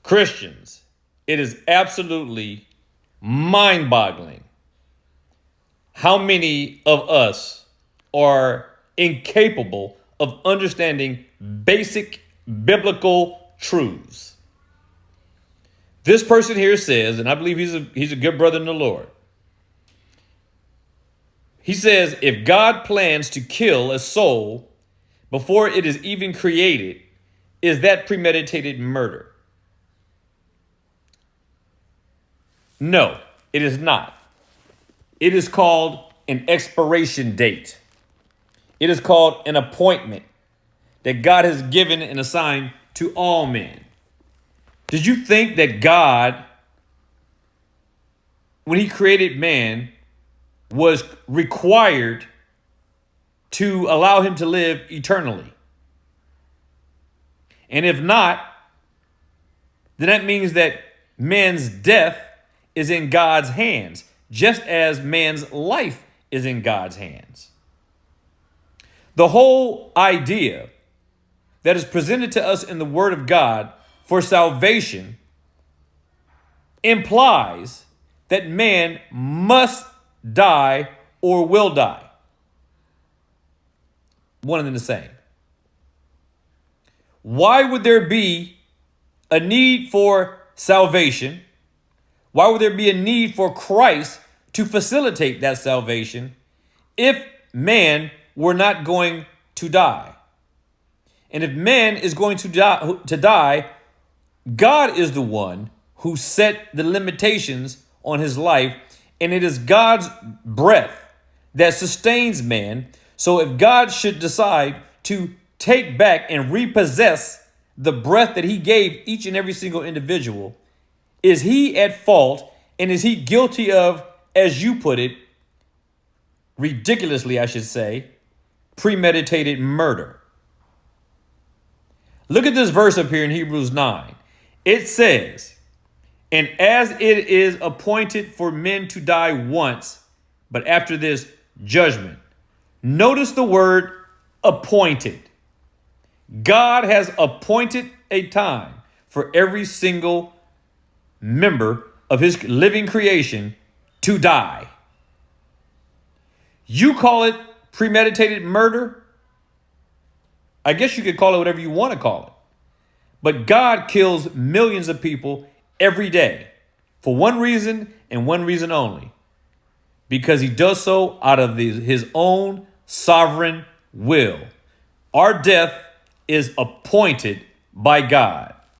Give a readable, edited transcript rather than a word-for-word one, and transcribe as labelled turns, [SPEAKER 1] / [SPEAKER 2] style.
[SPEAKER 1] Christians, it is absolutely mind-boggling how many of us are incapable of understanding basic biblical truths. This person here says, and I believe he's a good brother in the Lord. He says, if God plans to kill a soul before it is even created, is that premeditated murder? No, it is not. It is called an expiration date. It is called an appointment that God has given and assigned to all men. Did you think that God, when he created man, was required to allow him to live eternally? And if not, then that means that man's death is in God's hands, just as man's life is in God's hands. The whole idea that is presented to us in the Word of God for salvation implies that man must die or will die. One and the same. Why would there be a need for salvation? Why would there be a need for Christ to facilitate that salvation if man were not going to die? And if man is going to die, God is the one who set the limitations on his life, and it is God's breath that sustains man. So if God should decide to take back and repossess the breath that he gave each and every single individual, is he at fault, and is he guilty of, as you put it, ridiculously, I should say, premeditated murder? Look at this verse up here in Hebrews 9. It says, and as it is appointed for men to die once, but after this, judgment. Notice the word appointed. God has appointed a time for every single member of his living creation to die. You call it premeditated murder? I guess you could call it whatever you want to call it. But God kills millions of people every day for one reason and one reason only. Because he does so out of his own sovereign will. Our death is appointed by God.